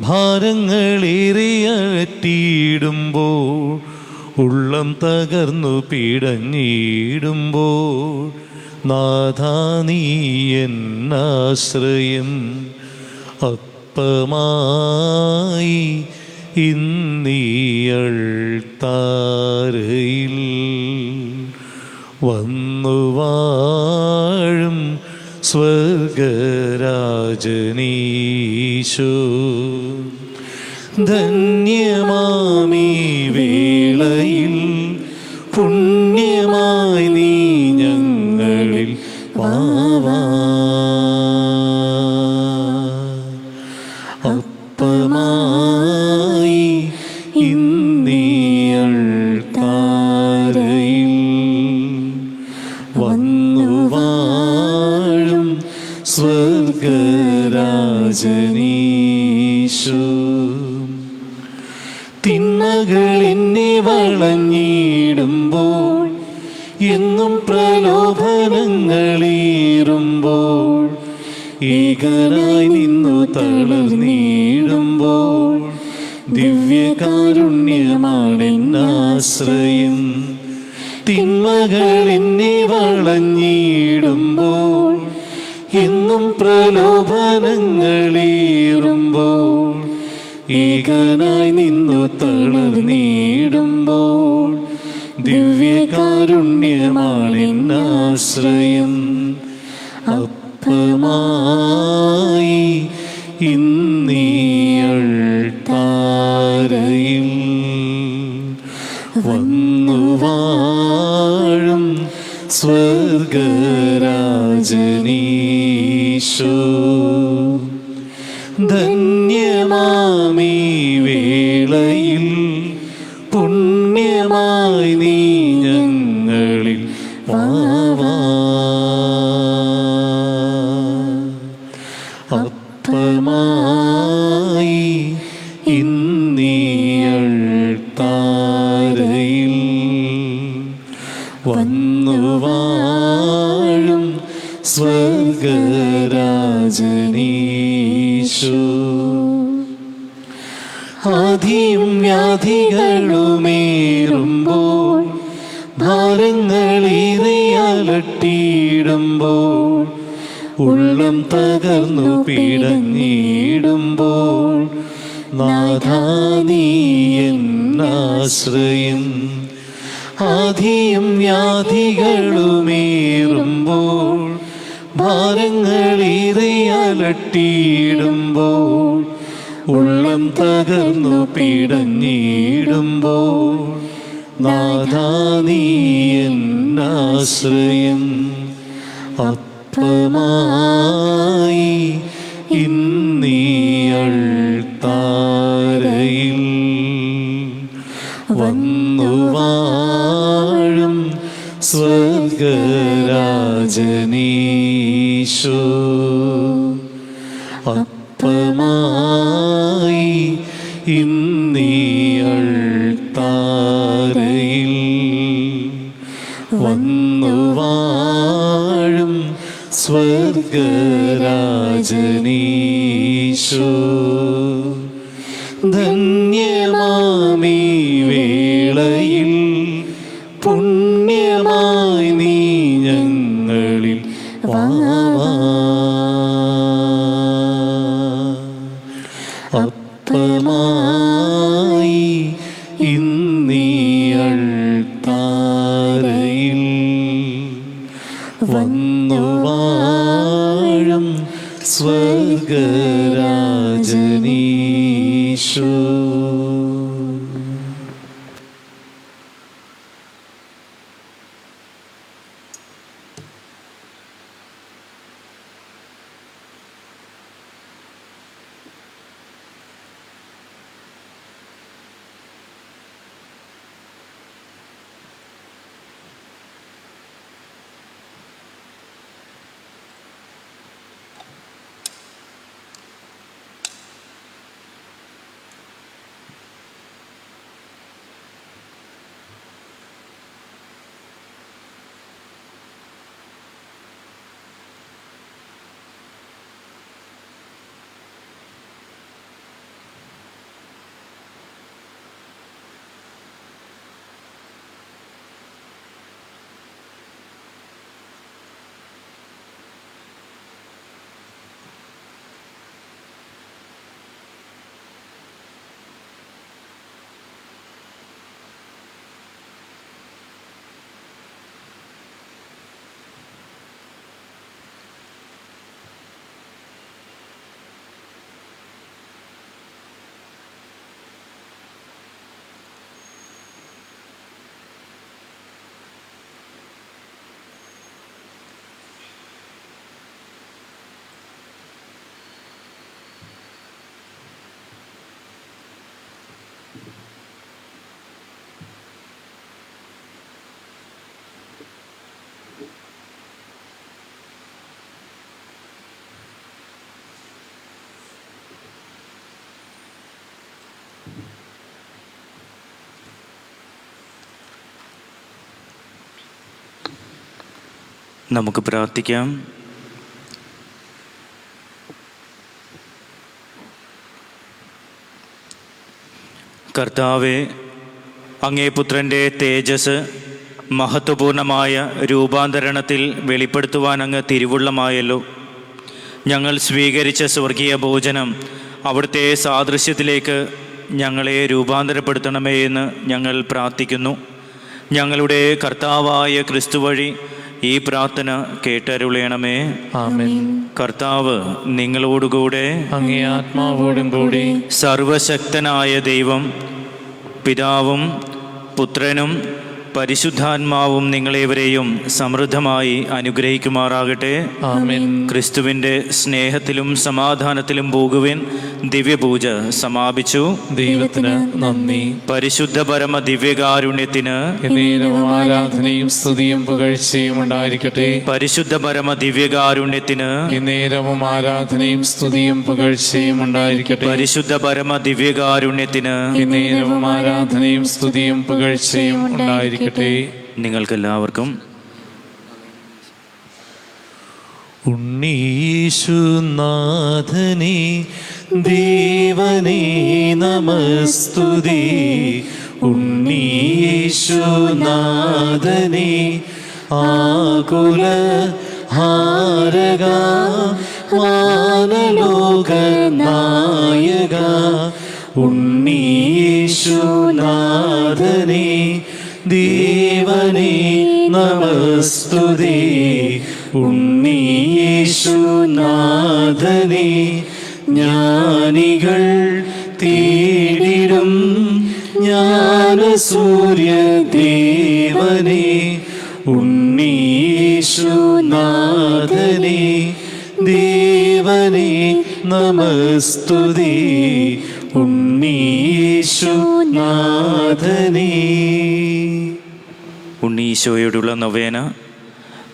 Speaker 1: ഭാരങ്ങളേറിയലട്ടിയിടുമ്പോൾ ഉള്ളം തകർന്നു പിടഞ്ഞിടുമ്പോൾ നാഥാ നീ എന്നാശ്രയം. അപ്പമായി ഇന്നീയൾ താരയിൽ വന്നു വാഴും സ്വർഗരാജനീശോ. ധന്യമാമീ വേളയിൽ പുണ്യമായി നീ ഞങ്ങളിൽ വാവാ. അപ്പമായി ഇന്നീയൾ താരയിൽ വന്നു വാഴും സ്വർഗരാജനീശോ. തിന്മകൾ എന്നെ വളഞ്ഞിടുമ്പോൾ എന്നും പ്രലോഭനങ്ങളേറുമ്പോൾ ഏകനായി നിന്നു തളർന്നിടുമ്പോൾ ദിവ്യകാരുണ്യമാണെന്നാശ്രയം. തിന്മകൾ എന്നെ വളഞ്ഞിടുമ്പോൾ എന്നും പ്രലോഭനങ്ങളേറുമ്പോൾ ഏകനായി നിന്നു തളർന്നിടുമ്പോൾ ദിവ്യകാരുണ്യമാണെന്നാശ്രയം. അപ്പമായി ഇന്നീയൾ താരയിൽ വന്നു വാഴും സ്വർഗരാജനീശോ. ധന്യമാമീ വേളയിൽ പുണ്യമായി നീ ഞങ്ങളിൽ വാവാ. അപ്പമായി ഇന്നീയൾ താരയിൽ വന്നു വാഴും സ്വർഗരാജനീശോ. ആധിയും വ്യാധികളുമേറുമ്പോൾ ഭാരങ്ങളേറിയലട്ടിയിടുമ്പോൾ ഉള്ളം തകർന്നു പിടഞ്ഞിടുമ്പോൾ നാഥാ നീ എന്നാശ്രയം. ആധിയും വ്യാധികളുമേറുമ്പോൾ ഭാരങ്ങളേറിയലട്ടിയിടുമ്പോൾ ഉള്ളം തകർന്നു പിടഞ്ഞിടുമ്പോൾ നാഥാ നീ എന്നാശ്രയം. അപ്പമായി ഇന്നീയൾ താരയിൽ വന്നു വാഴും സ്വർഗരാജനീശോ. അപ്പമായി ഇന്നീയൾ താരയിൽ വന്നു വാഴും സ്വർഗരാജനീശോ. ധന്യമാമീ വേളയിൽ പുണ്യമായി നീ ഞങ്ങളിൽ വാവാ. അപ്പമായി ഇന്നീയൾ താരയിൽ വന്നു വാഴും സ്വർഗരാജനീശോ.
Speaker 2: നമുക്ക് പ്രാർത്ഥിക്കാം. കർത്താവേ, അങ്ങേ പുത്രൻ്റെ തേജസ് മഹത്വപൂർണമായ രൂപാന്തരണത്തിൽ വെളിപ്പെടുത്തുവാൻ അങ്ങ് തിരുവുള്ളമായല്ലോ. ഞങ്ങൾ സ്വീകരിച്ച സ്വർഗീയ ഭോജനം അവിടുത്തെ സാദൃശ്യത്തിലേക്ക് ഞങ്ങളെ രൂപാന്തരപ്പെടുത്തണമേ എന്ന് ഞങ്ങൾ പ്രാർത്ഥിക്കുന്നു. ഞങ്ങളുടെ കർത്താവായ ക്രിസ്തു വഴി ഈ പ്രാർത്ഥന കേട്ടരുളയണമേ.
Speaker 1: ആമേൻ.
Speaker 2: കർത്താവ് നിങ്ങളോടുകൂടെ,
Speaker 1: അങ്ങേ ആത്മാവോടും കൂടി.
Speaker 2: സർവശക്തനായ ദൈവം പിതാവും പുത്രനും പരിശുദ്ധാത്മാവും നിങ്ങളേവരെയും സമൃദ്ധമായി അനുഗ്രഹിക്കുമാറാകട്ടെ.
Speaker 1: ആമേൻ.
Speaker 2: ക്രിസ്തുവിൻ്റെ സ്നേഹത്തിലും സമാധാനത്തിലും പോകുവിൻ. ദിവ്യപൂജ സമാപിച്ചു.
Speaker 1: ദൈവത്തിന് നന്ദി.
Speaker 2: പരിശുദ്ധ പരമ ദിവ്യകാരുണ്യത്തിന്
Speaker 1: എന്നേരവും ആരാധനയും സ്തുതിയും പുകഴ്ചയും ഉണ്ടായിരിക്കട്ടെ.
Speaker 2: പരിശുദ്ധ പരമ ദിവ്യകാരുണ്യത്തിന്
Speaker 1: എന്നേരവും ആരാധനയും സ്തുതിയും പുകഴ്ചയും ഉണ്ടായിരിക്കട്ടെ.
Speaker 2: പരിശുദ്ധ പരമ ദിവ്യകാരുണ്യത്തിന്
Speaker 1: എന്നേരവും ആരാധനയും സ്തുതിയും പുകഴ്ചയും ഉണ്ടായിരിക്കട്ടെ.
Speaker 2: നിങ്ങൾക്കെല്ലാവർക്കും
Speaker 1: ഉണ്ണീശുനാഥനേ ദേവനേ നമസ്തുതി. ഉണ്ണീശുനാഥനേ ആകുല ഹാരക വാനലോക നായക. ഉണ്ണീശുനാഥനേ ദേവനേ നമസ്തുതി. ഉണ്ണീശുനാഥനേ ജ്ഞാനികൾ തേടിടും ജ്ഞാനസൂര്യദേവനേ. ഉണ്ണീശുനാഥനേ ദേവനേ നമസ്തുതി. ഉണ്ണീശുനാഥനേ.
Speaker 2: ഉണ്ണീശോയോടുള്ള നൊവേന.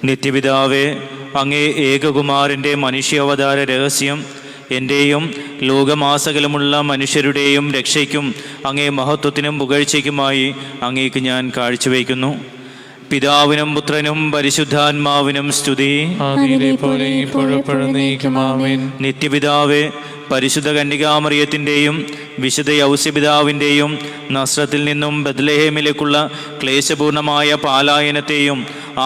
Speaker 2: നിത്യപിതാവേ, അങ്ങേ ഏകകുമാരൻ്റെ മനുഷ്യാവതാര രഹസ്യം എൻ്റെയും ലോകമാസകലമുള്ള മനുഷ്യരുടെയും രക്ഷയ്ക്കും അങ്ങേ മഹത്വത്തിനും പുകഴ്ചയ്ക്കുമായി അങ്ങേക്ക് ഞാൻ കാഴ്ചവെക്കുന്നു. പിതാവിനും പുത്രനും പരിശുദ്ധാത്മാവിനും സ്തുതി.
Speaker 1: ആദിയിലെ പോലെ ഇപ്പോഴെപ്പോഴും എന്നേക്കും ആമേൻ.
Speaker 2: നിത്യപിതാവേ, പരിശുദ്ധ കന്യകാമറിയത്തിൻ്റെയും വിശുദ്ധ യൗസ്യപിതാവിൻ്റെയും നസ്രത്തിൽ നിന്നും ബത്ലഹേമിലേക്കുള്ള ക്ലേശപൂർണമായ പാലായനത്തെയും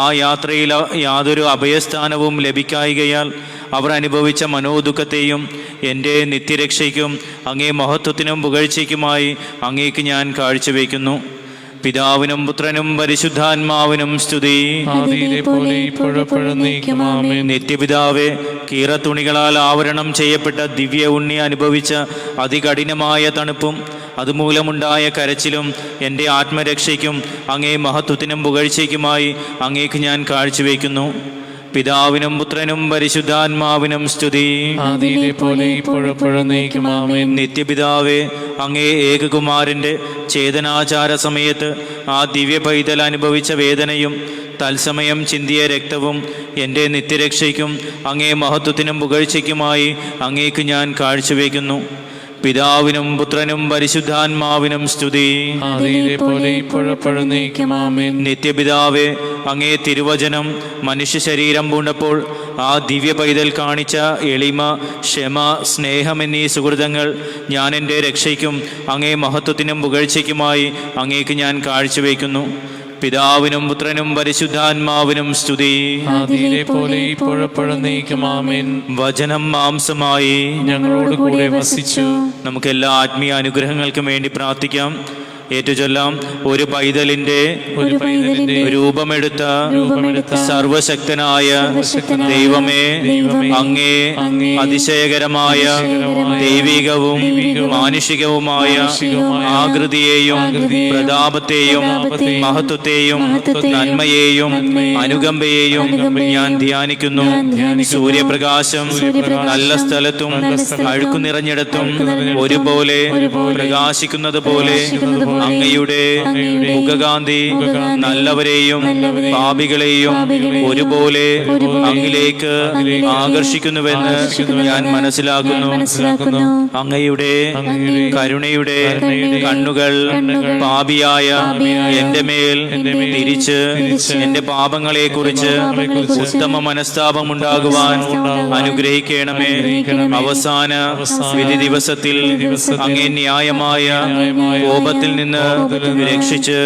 Speaker 2: ആ യാത്രയിൽ യാതൊരു അഭയസ്ഥാനവും ലഭിക്കായികയാൽ അവർ അനുഭവിച്ച മനോദുഃഖത്തെയും എൻ്റെ നിത്യരക്ഷയ്ക്കും അങ്ങേ മഹത്വത്തിനും പുകഴ്ചയ്ക്കുമായി അങ്ങേക്ക് ഞാൻ കാഴ്ചവെക്കുന്നു. പിതാവിനും പുത്രനും പരിശുദ്ധാത്മാവിനും സ്തുതി.
Speaker 1: ആദിയിലെ പോലെ ഇപ്പോഴെപ്പോഴും എന്നേക്കും ആമേൻ.
Speaker 2: നിത്യപിതാവേ, കീറത്തുണികളാൽ ആവരണം ചെയ്യപ്പെട്ട ദിവ്യ ഉണ്ണി അനുഭവിച്ച അതികഠിനമായ തണുപ്പും അതുമൂലമുണ്ടായ കരച്ചിലും എൻ്റെ ആത്മരക്ഷയ്ക്കും അങ്ങേ മഹത്വത്തിനും പുകഴ്ചയ്ക്കുമായി അങ്ങേക്ക് ഞാൻ കാഴ്ചവെക്കുന്നു. പിതാവിനും പുത്രനും പരിശുദ്ധാത്മാവിനും സ്തുതി.
Speaker 1: ആദിയിലെ പോലെ ഇപ്പോഴെപ്പോഴും എന്നേക്കും ആമേൻ.
Speaker 2: നിത്യപിതാവേ, അങ്ങേ ഏകകുമാരൻ്റെ ചേതനാചാര സമയത്ത് ആ ദിവ്യ പൈതൽ അനുഭവിച്ച വേദനയും തത്സമയം ചിന്തിയ രക്തവും എൻ്റെ നിത്യരക്ഷയ്ക്കും അങ്ങേ മഹത്വത്തിനും പുകഴ്ചയ്ക്കുമായി അങ്ങേക്ക് ഞാൻ കാഴ്ചവെക്കുന്നു. പിതാവിനും പുത്രനും പരിശുദ്ധാത്മാവിനും സ്തുതി.
Speaker 1: ആദിയിലെ പോലെ ഇപ്പോഴെപ്പോഴും എന്നേക്കും ആമേൻ.
Speaker 2: നിത്യപിതാവേ, അങ്ങേ തിരുവചനം മനുഷ്യ ശരീരം പൂണ്ടപ്പോൾ ആ ദിവ്യ പൈതൽ കാണിച്ച എളിമ, ക്ഷമ, സ്നേഹം എന്നീ സുഹൃതങ്ങൾ ഞാൻ എൻ്റെ രക്ഷയ്ക്കും അങ്ങേ മഹത്വത്തിനും പുകഴ്ചയ്ക്കുമായി അങ്ങേക്ക് ഞാൻ കാഴ്ചവെക്കുന്നു. പിതാവിനും പുത്രനും പരിശുദ്ധാത്മാവിനും സ്തുതി.
Speaker 1: ആദിയിലെ പോലെ ഇപ്പോഴെപ്പോഴും എന്നേക്കും ആമേൻ.
Speaker 2: വചനം മാംസമായി
Speaker 1: ഞങ്ങളോട് കൂടെ വസിച്ചു.
Speaker 2: നമുക്ക് എല്ലാ ആത്മീയ അനുഗ്രഹങ്ങൾക്കും വേണ്ടി പ്രാർത്ഥിക്കാം. ഏറ്റുചൊല്ലാം. ഒരു പൈതലിന്റെ രൂപമെടുത്ത സർവശക്തനായ ദൈവമേ, അങ്ങേ അതിശയകരമായ ദൈവികവും മാനുഷികവുമായ ആകൃതിയെയും പ്രതാപത്തെയും മഹത്വത്തെയും നന്മയെയും അനുകമ്പയെയും ഞാൻ ധ്യാനിക്കുന്നു. സൂര്യപ്രകാശം നല്ല സ്ഥലത്തും അഴുക്കു നിറഞ്ഞിടത്തും ഒരുപോലെ പ്രകാശിക്കുന്നത് പോലെ അങ്ങയുടെ മുഖകാന്തി നല്ലവരെയും പാപികളെയും ഒരുപോലെ അങ്ങിലേക്ക് ആകർഷിക്കുന്നുവെന്ന് ഞാൻ മനസ്സിലാക്കുന്നു. അങ്ങയുടെ കരുണയുടെ കണ്ണുകൾ പാപിയായ എന്റെ മേൽ തിരിച്ച് എന്റെ പാപങ്ങളെ കുറിച്ച് ഉത്തമ മനസ്താപമുണ്ടാകുവാൻ അനുഗ്രഹിക്കണമേ. അവസാന വിധി ദിവസത്തിൽ അങ്ങേ ന്യായമായ കോപത്തിൽ നിന്ന് രക്ഷിച്ച്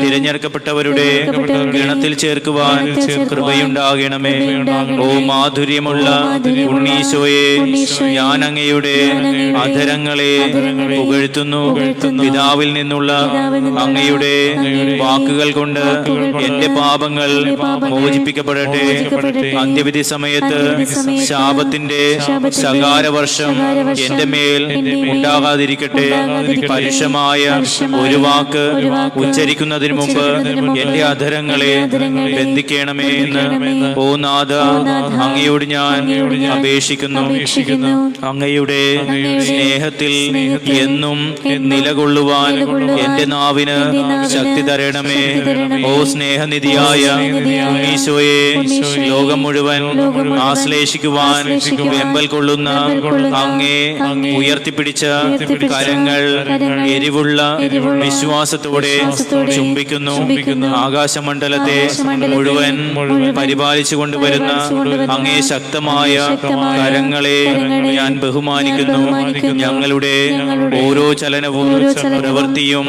Speaker 2: തിരഞ്ഞെടുക്കപ്പെട്ടവരുടെ ഗണത്തിൽ ചേർക്കുവാൻ കൃപയുണ്ടാകണമേ. ഓ മാധുര്യമുള്ള ഉണ്ണീശോയെ, ഞാൻ അങ്ങയുടെ അധരങ്ങളെ പുകഴ്ത്തുന്നു. പിതാവിൽ നിന്നുള്ള അങ്ങയുടെ വാക്കുകൾ കൊണ്ട് എന്റെ പാപങ്ങൾ മോചിപ്പിക്കപ്പെടട്ടെ. അന്ത്യവിധി സമയത്ത് ശാപത്തിന്റെ ശകാരവർഷം എന്റെ മേൽ ഉണ്ടാകാതിരിക്കട്ടെ. പരുഷമായ ഒരു വാക്ക് ഉച്ചരിക്കുന്നതിന് മുമ്പ് എന്റെ അധരങ്ങളെ ബന്ധിക്കണമേ എന്ന് ഓ നാഥ അങ്ങയോട് ഞാൻ അപേക്ഷിക്കുന്നു. അങ്ങയുടെ സ്നേഹത്തിൽ എന്നും നിലകൊള്ളുവാൻ എന്റെ നാവിന് ശക്തി തരണമേ. ഓ സ്നേഹനിധിയായ ഈശോയെ, ലോകം മുഴുവൻ ആശ്ലേഷിക്കുവാൻ വെമ്പൽ കൊള്ളുന്ന അങ്ങേ ഉയർത്തിപ്പിടിച്ച കരങ്ങൾ എരിവുള്ള വിശ്വാസത്തോടെ ചുംബിക്കുന്നു. ആകാശമണ്ഡലത്തെ മുഴുവൻ പരിപാലിച്ചു കൊണ്ടുവരുന്ന അങ്ങേ ശക്തമായ കരങ്ങളെ ഞാൻ ബഹുമാനിക്കുന്നു. ഞങ്ങളുടെ ഓരോ ചലനവും പ്രവൃത്തിയും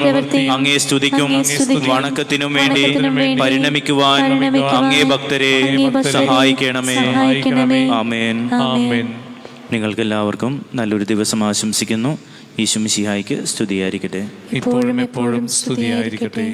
Speaker 2: അങ്ങേ സ്തുതിക്കും വണക്കത്തിനും വേണ്ടി പരിണമിക്കുവാൻ അങ്ങേ ഭക്തരെ സഹായിക്കണമേ. ആമേൻ. നിങ്ങൾക്കെല്ലാവർക്കും നല്ലൊരു ദിവസം ആശംസിക്കുന്നു. ഈശോ മിശിഹായ്ക്ക് സ്തുതിയായിരിക്കട്ടെ.
Speaker 1: ഇപ്പോഴും എപ്പോഴും സ്തുതിയായിരിക്കട്ടെ.